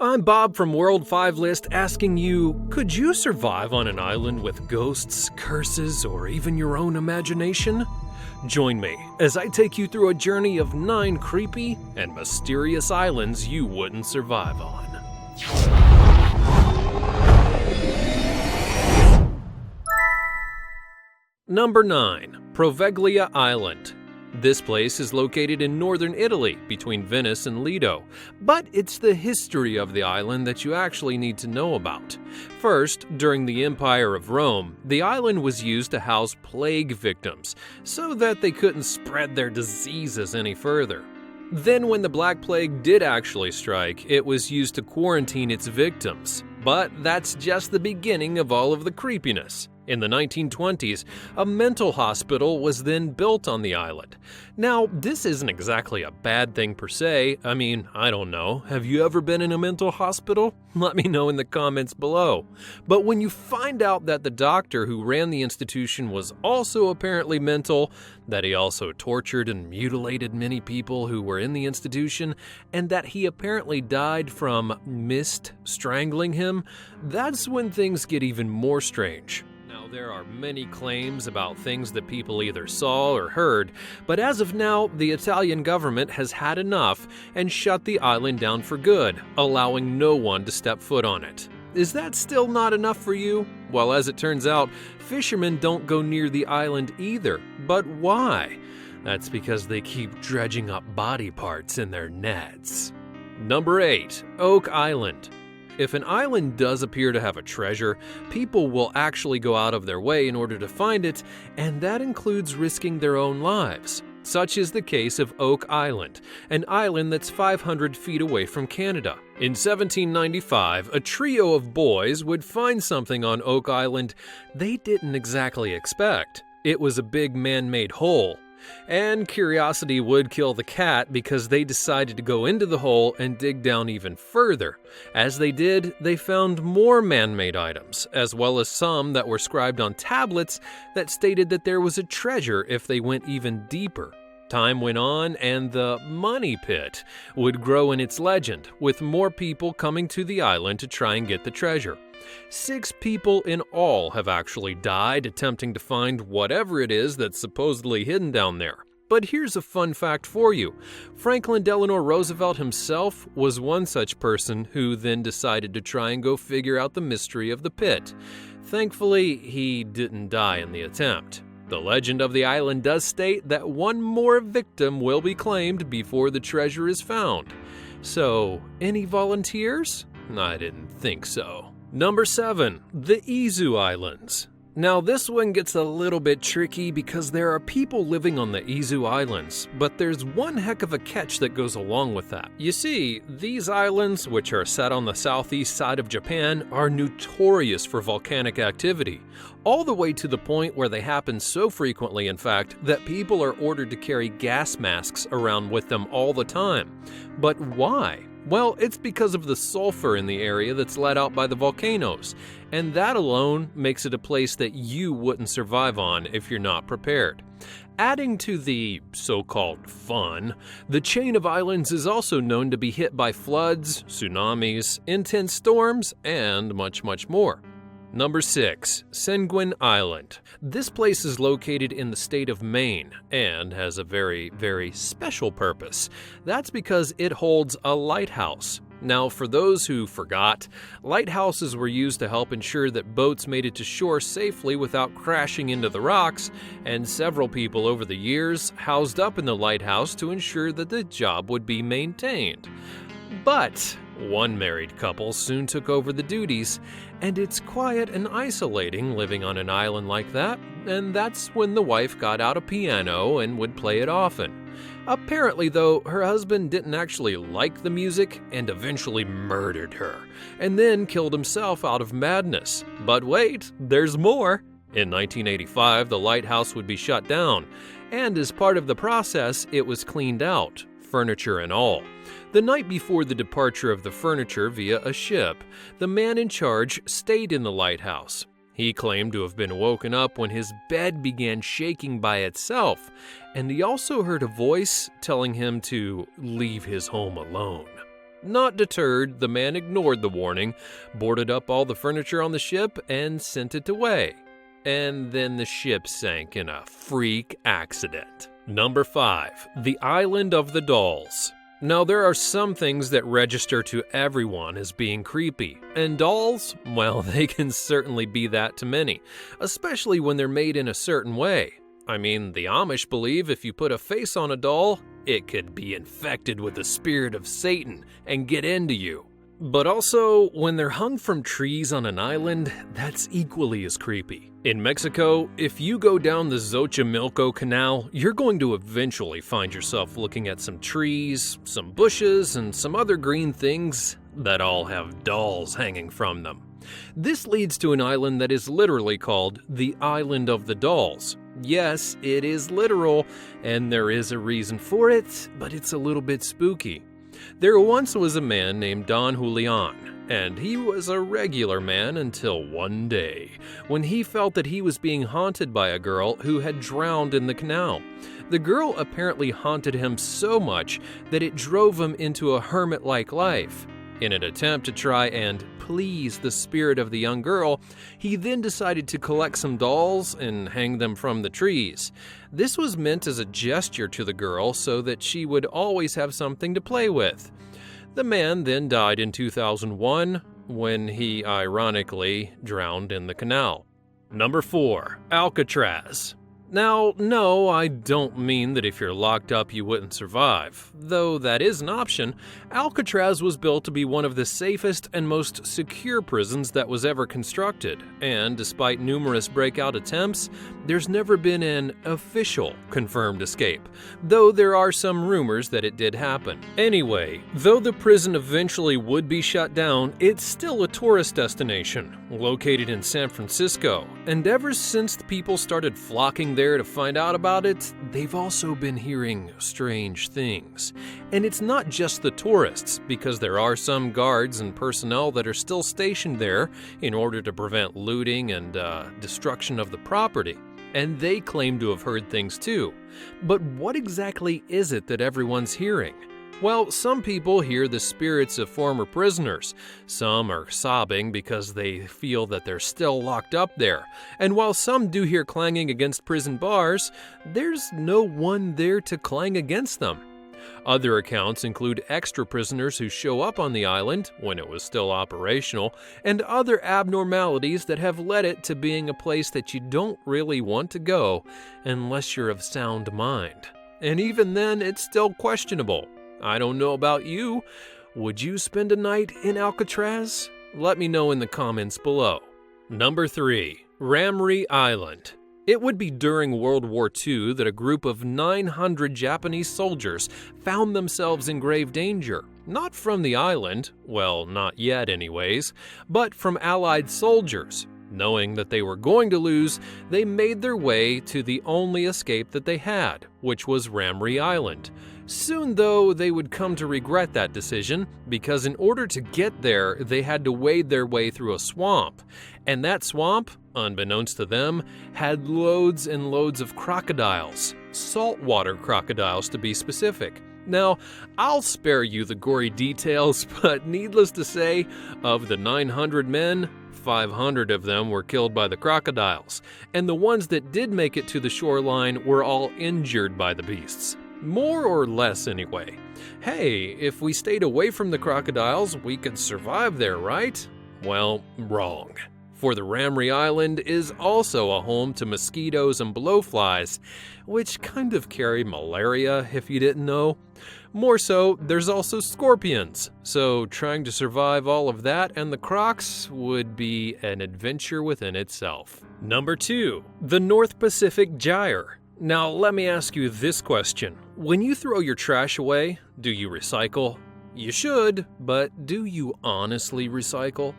I'm Bob from World 5 List asking you, could you survive on an island with ghosts, curses, or even your own imagination? Join me as I take you through a journey of 9 creepy and mysterious islands you wouldn't survive on. Number 9. Poveglia Island. This place is located in northern Italy, between Venice and Lido, but it's the history of the island that you actually need to know about. First, during the Empire of Rome, the island was used to house plague victims, so that they couldn't spread their diseases any further. Then when the Black Plague did actually strike, it was used to quarantine its victims. But that's just the beginning of all of the creepiness. In the 1920s, a mental hospital was then built on the island. Now, this isn't exactly a bad thing per se. I mean, I don't know. Have you ever been in a mental hospital? Let me know in the comments below. But when you find out that the doctor who ran the institution was also apparently mental, that he also tortured and mutilated many people who were in the institution, and that he apparently died from mist strangling him, that's when things get even more strange. There are many claims about things that people either saw or heard, but as of now, the Italian government has had enough and shut the island down for good, allowing no one to step foot on it. Is that still not enough for you? Well, as it turns out, fishermen don't go near the island either. But why? That's because they keep dredging up body parts in their nets. Number 8. Oak Island. If an island does appear to have a treasure, people will actually go out of their way in order to find it, and that includes risking their own lives. Such is the case of Oak Island, an island that's 500 feet away from Canada. In 1795, a trio of boys would find something on Oak Island they didn't exactly expect. It was a big man-made hole. And curiosity would kill the cat because they decided to go into the hole and dig down even further. As they did, they found more man-made items, as well as some that were scribed on tablets that stated that there was a treasure if they went even deeper. Time went on, and the money pit would grow in its legend, with more people coming to the island to try and get the treasure. 6 people in all have actually died attempting to find whatever it is that's supposedly hidden down there. But here's a fun fact for you. Franklin Delano Roosevelt himself was one such person who then decided to try and go figure out the mystery of the pit. Thankfully, he didn't die in the attempt. The legend of the island does state that one more victim will be claimed before the treasure is found. So, any volunteers? I didn't think so. Number 7. The Ezu Islands. Now this one gets a little bit tricky because there are people living on the Ezu Islands, but there's one heck of a catch that goes along with that. You see, these islands, which are set on the southeast side of Japan, are notorious for volcanic activity, all the way to the point where they happen so frequently, in fact, that people are ordered to carry gas masks around with them all the time. But why? Well, it's because of the sulfur in the area that's let out by the volcanoes, and that alone makes it a place that you wouldn't survive on if you're not prepared. Adding to the so-called fun, the chain of islands is also known to be hit by floods, tsunamis, intense storms, and much, much more. Number 6. Guin Island. This place is located in the state of Maine and has a very, very special purpose. That's because it holds a lighthouse. Now, for those who forgot, lighthouses were used to help ensure that boats made it to shore safely without crashing into the rocks, and several people over the years housed up in the lighthouse to ensure that the job would be maintained. But one married couple soon took over the duties, and it's quiet and isolating living on an island like that, and that's when the wife got out a piano and would play it often. Apparently, though, her husband didn't actually like the music and eventually murdered her, and then killed himself out of madness. But wait, there's more! In 1985, the lighthouse would be shut down, and as part of the process, it was cleaned out, furniture and all. The night before the departure of the furniture via a ship, the man in charge stayed in the lighthouse. He claimed to have been woken up when his bed began shaking by itself, and he also heard a voice telling him to leave his home alone. Not deterred, the man ignored the warning, boarded up all the furniture on the ship, and sent it away. And then the ship sank in a freak accident. Number 5. The Island of the Dolls. Now, there are some things that register to everyone as being creepy, and dolls, well, they can certainly be that to many, especially when they're made in a certain way. I mean, the Amish believe if you put a face on a doll, it could be infected with the spirit of Satan and get into you. But also, when they're hung from trees on an island, that's equally as creepy. In Mexico, if you go down the Xochimilco Canal, you're going to eventually find yourself looking at some trees, some bushes, and some other green things that all have dolls hanging from them. This leads to an island that is literally called the Island of the Dolls. Yes, it is literal, and there is a reason for it, but it's a little bit spooky. There once was a man named Don Julian, and he was a regular man until one day, when he felt that he was being haunted by a girl who had drowned in the canal. The girl apparently haunted him so much that it drove him into a hermit-like life. In an attempt to try and please the spirit of the young girl, he then decided to collect some dolls and hang them from the trees. This was meant as a gesture to the girl so that she would always have something to play with. The man then died in 2001 when he ironically drowned in the canal. Number 4. Alcatraz. Now, no, I don't mean that if you're locked up you wouldn't survive. Though that is an option, Alcatraz was built to be one of the safest and most secure prisons that was ever constructed, and despite numerous breakout attempts, there's never been an official confirmed escape, though there are some rumors that it did happen. Anyway, though the prison eventually would be shut down, it's still a tourist destination, located in San Francisco, and ever since the people started flocking there to find out about it, they've also been hearing strange things. And it's not just the tourists, because there are some guards and personnel that are still stationed there in order to prevent looting and destruction of the property. And they claim to have heard things too. But what exactly is it that everyone's hearing? Well, some people hear the spirits of former prisoners. Some are sobbing because they feel that they're still locked up there. And while some do hear clanging against prison bars, there's no one there to clang against them. Other accounts include extra prisoners who show up on the island when it was still operational, and other abnormalities that have led it to being a place that you don't really want to go unless you're of sound mind. And even then, it's still questionable. I don't know about you. Would you spend a night in Alcatraz? Let me know in the comments below. Number 3. Ramee Island. It would be during World War II that a group of 900 Japanese soldiers found themselves in grave danger. Not from the island, well, not yet anyways, but from Allied soldiers. Knowing that they were going to lose, they made their way to the only escape that they had, which was Ramee Island. Soon, though, they would come to regret that decision, because in order to get there, they had to wade their way through a swamp. And that swamp, unbeknownst to them, had loads and loads of crocodiles. Saltwater crocodiles, to be specific. Now, I'll spare you the gory details, but needless to say, of the 900 men, 500 of them were killed by the crocodiles, and the ones that did make it to the shoreline were all injured by the beasts. More or less, anyway. Hey, if we stayed away from the crocodiles, we could survive there, right? Well, wrong. For the Ramee Island is also a home to mosquitoes and blowflies, which kind of carry malaria, if you didn't know. More so, there's also scorpions, so trying to survive all of that and the crocs would be an adventure within itself. Number 2. The North Pacific Gyre. Now, let me ask you this question. When you throw your trash away, do you recycle? You should, but do you honestly recycle?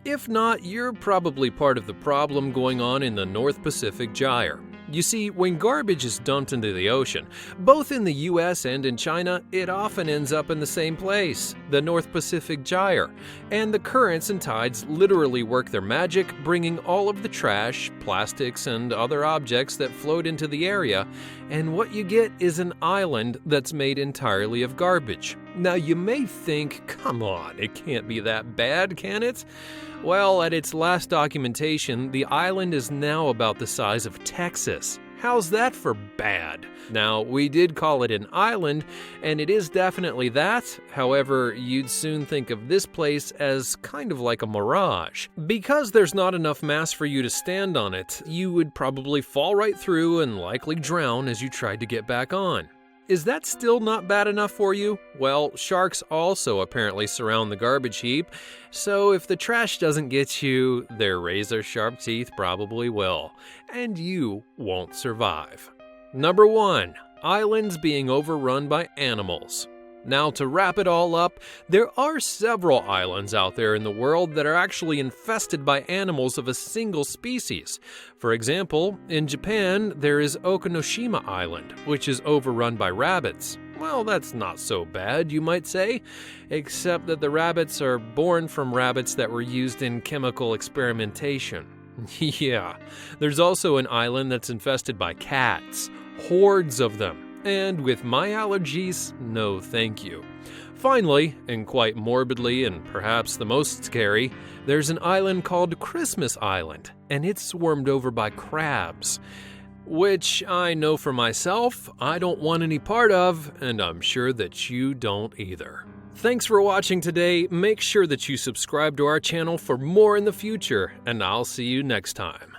If not, you're probably part of the problem going on in the North Pacific Gyre. You see, when garbage is dumped into the ocean, both in the US and in China, it often ends up in the same place, the North Pacific Gyre. And the currents and tides literally work their magic, bringing all of the trash, plastics, and other objects that float into the area, and what you get is an island that's made entirely of garbage. Now you may think, come on, it can't be that bad, can it? Well, at its last documentation, the island is now about the size of Texas. How's that for bad? Now, we did call it an island, and it is definitely that. However, you'd soon think of this place as kind of like a mirage. Because there's not enough mass for you to stand on it, you would probably fall right through and likely drown as you tried to get back on. Is that still not bad enough for you? Well, sharks also apparently surround the garbage heap, so if the trash doesn't get you, their razor-sharp teeth probably will, and you won't survive. Number 1. Islands being overrun by animals. Now, to wrap it all up, there are several islands out there in the world that are actually infested by animals of a single species. For example, in Japan, there is Okinoshima Island, which is overrun by rabbits. Well, that's not so bad, you might say, except that the rabbits are born from rabbits that were used in chemical experimentation. Yeah, there's also an island that's infested by cats, hordes of them. And with my allergies, no thank you. Finally, and quite morbidly and perhaps the most scary, there's an island called Christmas Island, and it's swarmed over by crabs. Which I know for myself, I don't want any part of, and I'm sure that you don't either. Thanks for watching today. Make sure that you subscribe to our channel for more in the future, and I'll see you next time.